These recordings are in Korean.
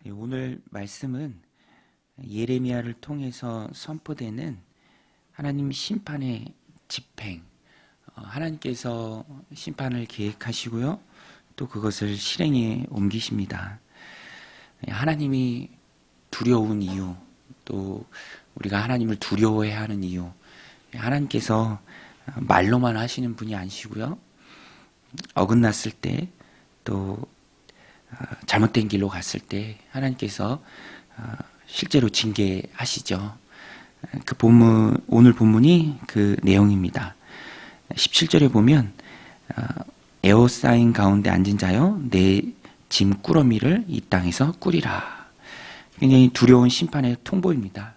오늘 말씀은 예레미야를 통해서 선포되는 하나님 심판의 집행, 하나님께서 심판을 계획하시고요, 또 그것을 실행에 옮기십니다. 하나님이 두려운 이유, 또 우리가 하나님을 두려워해야 하는 이유, 하나님께서 말로만 하시는 분이 아니시고요, 어긋났을 때, 또 잘못된 길로 갔을 때 하나님께서 실제로 징계하시죠. 그 본문, 오늘 본문이 그 내용입니다. 17절에 보면 에워싸인 가운데 앉은 자여 내 짐 꾸러미를 이 땅에서 꾸리라. 굉장히 두려운 심판의 통보입니다.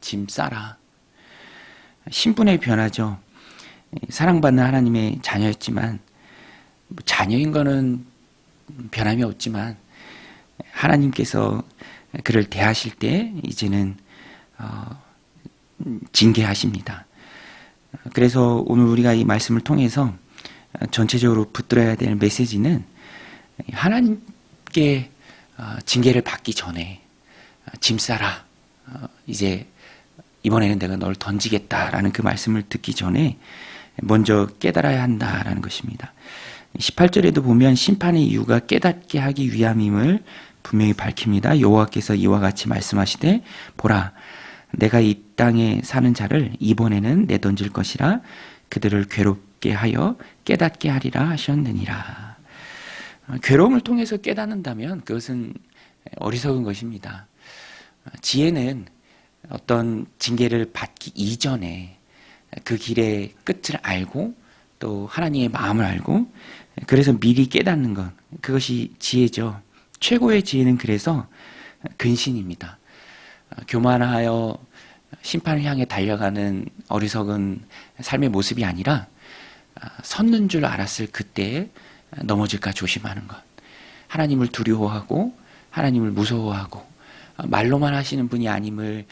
짐 싸라. 신분의 변화죠. 사랑받는 하나님의 자녀였지만, 자녀인 거는 변함이 없지만 하나님께서 그를 대하실 때 이제는 징계하십니다. 그래서 오늘 우리가 이 말씀을 통해서 전체적으로 붙들어야 될 메시지는, 하나님께 징계를 받기 전에 짐 싸라, 이제 이번에는 내가 널 던지겠다라는 그 말씀을 듣기 전에 먼저 깨달아야 한다라는 것입니다. 18절에도 보면 심판의 이유가 깨닫게 하기 위함임을 분명히 밝힙니다. 여호와께서 이와 같이 말씀하시되 보라, 내가 이 땅에 사는 자를 이번에는 내던질 것이라 그들을 괴롭게 하여 깨닫게 하리라 하셨느니라. 괴로움을 통해서 깨닫는다면 그것은 어리석은 것입니다. 지혜는 어떤 징계를 받기 이전에 그 길의 끝을 알고 또 하나님의 마음을 알고 그래서 미리 깨닫는 것, 그것이 지혜죠. 최고의 지혜는 그래서 근신입니다. 교만하여 심판을 향해 달려가는 어리석은 삶의 모습이 아니라 섰는 줄 알았을 그때에 넘어질까 조심하는 것, 하나님을 두려워하고 하나님을 무서워하고 말로만 하시는 분이 아님을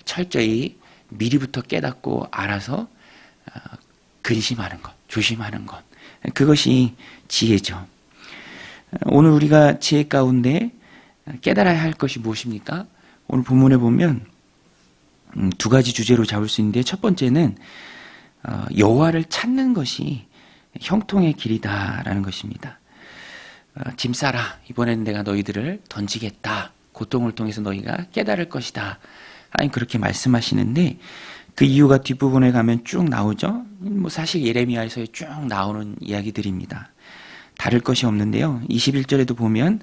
철저히 미리부터 깨닫고 알아서 근심하는 것, 조심하는 것, 그것이 지혜죠. 오늘 우리가 지혜 가운데 깨달아야 할 것이 무엇입니까? 오늘 본문에 보면 두 가지 주제로 잡을 수 있는데, 첫 번째는 여호와를 찾는 것이 형통의 길이다라는 것입니다. 짐 싸라, 이번에는 내가 너희들을 던지겠다, 고통을 통해서 너희가 깨달을 것이다, 하나님 그렇게 말씀하시는데, 그 이유가 뒷부분에 가면 쭉 나오죠. 사실 예레미야에서 쭉 나오는 이야기들입니다. 다를 것이 없는데요. 21절에도 보면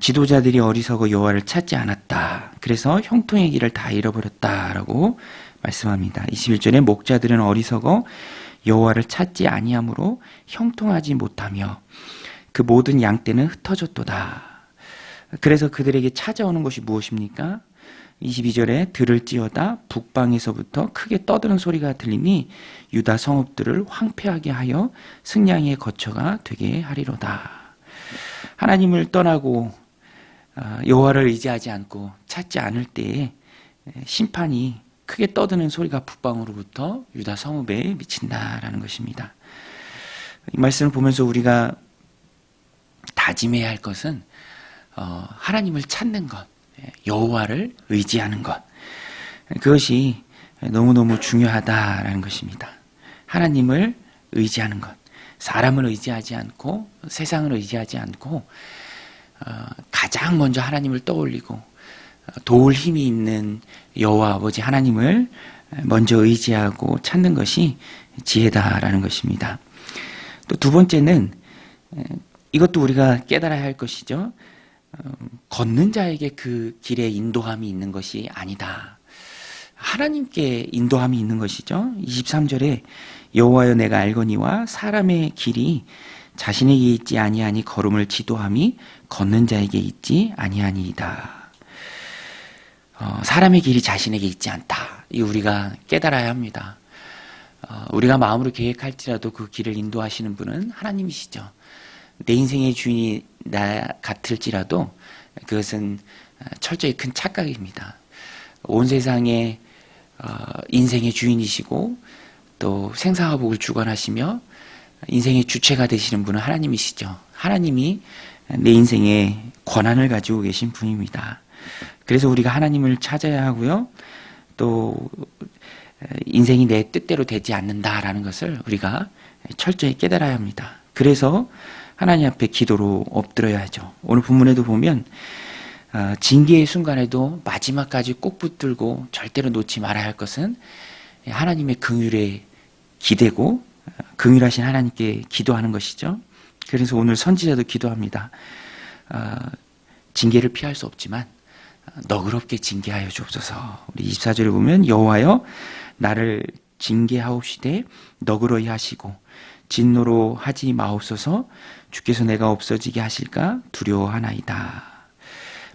지도자들이 어리석어 여호와를 찾지 않았다, 그래서 형통의 길을 다 잃어버렸다라고 말씀합니다. 21절에 목자들은 어리석어 여호와를 찾지 아니하므로 형통하지 못하며 그 모든 양떼는 흩어졌도다. 그래서 그들에게 찾아오는 것이 무엇입니까? 22절에 들을지어다 북방에서부터 크게 떠드는 소리가 들리니 유다 성읍들을 황폐하게 하여 승냥이의 거처가 되게 하리로다. 하나님을 떠나고 여호와를 의지하지 않고 찾지 않을 때에 심판이 크게 떠드는 소리가 북방으로부터 유다 성읍에 미친다라는 것입니다. 이 말씀을 보면서 우리가 다짐해야 할 것은 하나님을 찾는 것, 여호와를 의지하는 것, 그것이 너무너무 중요하다라는 것입니다. 하나님을 의지하는 것, 사람을 의지하지 않고 세상을 의지하지 않고 가장 먼저 하나님을 떠올리고 도울 힘이 있는 여호와 아버지 하나님을 먼저 의지하고 찾는 것이 지혜다라는 것입니다. 또 두 번째는, 이것도 우리가 깨달아야 할 것이죠. 걷는 자에게 그 길에 인도함이 있는 것이 아니다. 하나님께 인도함이 있는 것이죠. 23절에 여호와여 내가 알거니와 사람의 길이 자신에게 있지 아니하니 걸음을 지도함이 걷는 자에게 있지 아니하니이다. 사람의 길이 자신에게 있지 않다. 이 우리가 깨달아야 합니다. 우리가 마음으로 계획할지라도 그 길을 인도하시는 분은 하나님이시죠. 내 인생의 주인이 나 같을지라도 그것은 철저히 큰 착각입니다. 온 세상의 인생의 주인이시고 또 생사화복을 주관하시며 인생의 주체가 되시는 분은 하나님이시죠. 하나님이 내 인생에 권한을 가지고 계신 분입니다. 그래서 우리가 하나님을 찾아야 하고요. 또 인생이 내 뜻대로 되지 않는다라는 것을 우리가 철저히 깨달아야 합니다. 그래서 하나님 앞에 기도로 엎드려야 하죠. 오늘 본문에도 보면 징계의 순간에도 마지막까지 꼭 붙들고 절대로 놓지 말아야 할 것은 하나님의 긍휼에 기대고 긍휼하신 하나님께 기도하는 것이죠. 그래서 오늘 선지자도 기도합니다. 징계를 피할 수 없지만 너그럽게 징계하여 주옵소서. 우리 24절에 보면 여호와여 나를 징계하옵시되 너그러이 하시고 진노로 하지 마옵소서. 주께서 내가 없어지게 하실까 두려워하나이다.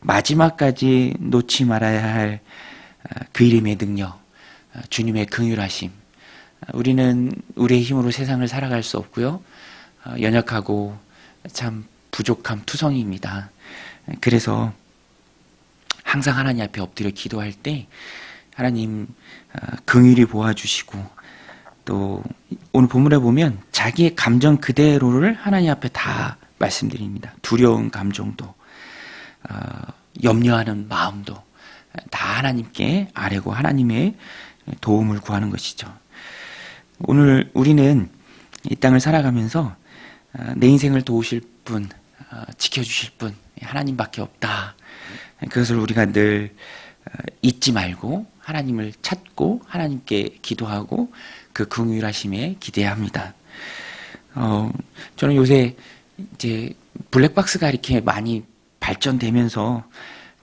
마지막까지 놓지 말아야 할 그 이름의 능력, 주님의 긍휼하심. 우리는 우리의 힘으로 세상을 살아갈 수 없고요. 연약하고 참 부족함 투성이입니다. 그래서 항상 하나님 앞에 엎드려 기도할 때 하나님 긍휼히 보아주시고 또 오늘 본문에 보면 자기의 감정 그대로를 하나님 앞에 다 말씀드립니다. 두려운 감정도 염려하는 마음도 다 하나님께 아뢰고 하나님의 도움을 구하는 것이죠. 오늘 우리는 이 땅을 살아가면서 내 인생을 도우실 분, 지켜주실 분 하나님밖에 없다. 그것을 우리가 늘 잊지 말고 하나님을 찾고 하나님께 기도하고 그 긍휼하심에 기대해야 합니다. 저는 요새 이제 블랙박스가 이렇게 많이 발전되면서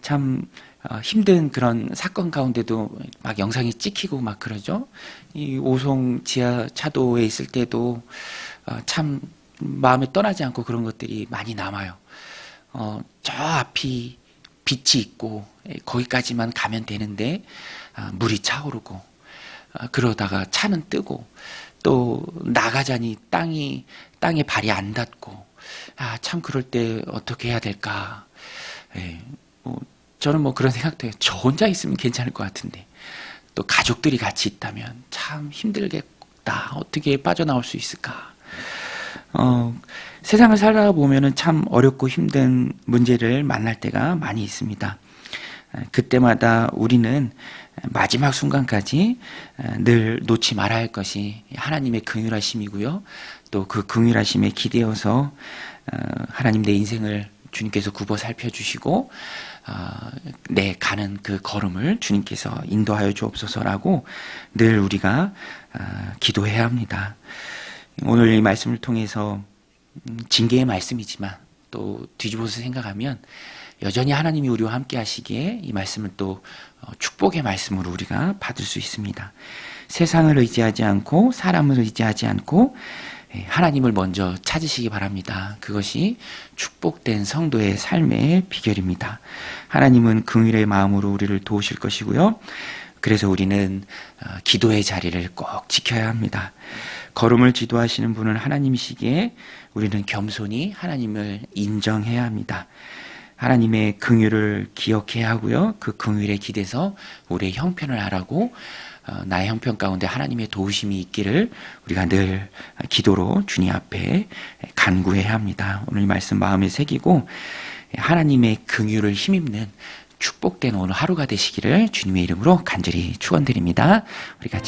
참 힘든 그런 사건 가운데도 막 영상이 찍히고 막 그러죠. 이 오송 지하 차도에 있을 때도 참 마음에 떠나지 않고 그런 것들이 많이 남아요. 저 앞이 빛이 있고 거기까지만 가면 되는데 물이 차오르고 그러다가 차는 뜨고 또 나가자니 땅에 발이 안 닿고 참 그럴 때 어떻게 해야 될까. 저는 그런 생각도 해요. 저 혼자 있으면 괜찮을 것 같은데 또 가족들이 같이 있다면 참 힘들겠다. 어떻게 빠져나올 수 있을까. 세상을 살다 보면은 참 어렵고 힘든 문제를 만날 때가 많이 있습니다. 그때마다 우리는 마지막 순간까지 늘 놓지 말아야 할 것이 하나님의 긍휼하심이고요. 또 그 긍휼하심에 기대어서 하나님 내 인생을 주님께서 굽어 살펴주시고 내 가는 그 걸음을 주님께서 인도하여 주옵소서라고 늘 우리가 기도해야 합니다. 오늘 이 말씀을 통해서 징계의 말씀이지만 또 뒤집어서 생각하면 여전히 하나님이 우리와 함께 하시기에 이 말씀을 또 축복의 말씀으로 우리가 받을 수 있습니다. 세상을 의지하지 않고 사람을 의지하지 않고 하나님을 먼저 찾으시기 바랍니다. 그것이 축복된 성도의 삶의 비결입니다. 하나님은 긍휼의 마음으로 우리를 도우실 것이고요. 그래서 우리는 기도의 자리를 꼭 지켜야 합니다. 걸음을 지도하시는 분은 하나님이시기에 우리는 겸손히 하나님을 인정해야 합니다. 하나님의 긍휼을 기억해야 하고요. 그 긍휼에 기대서 우리의 형편을 하라고 나의 형편 가운데 하나님의 도우심이 있기를 우리가 늘 기도로 주님 앞에 간구해야 합니다. 오늘 이 말씀 마음에 새기고 하나님의 긍휼을 힘입는 축복된 오늘 하루가 되시기를 주님의 이름으로 간절히 축원드립니다. 우리 같이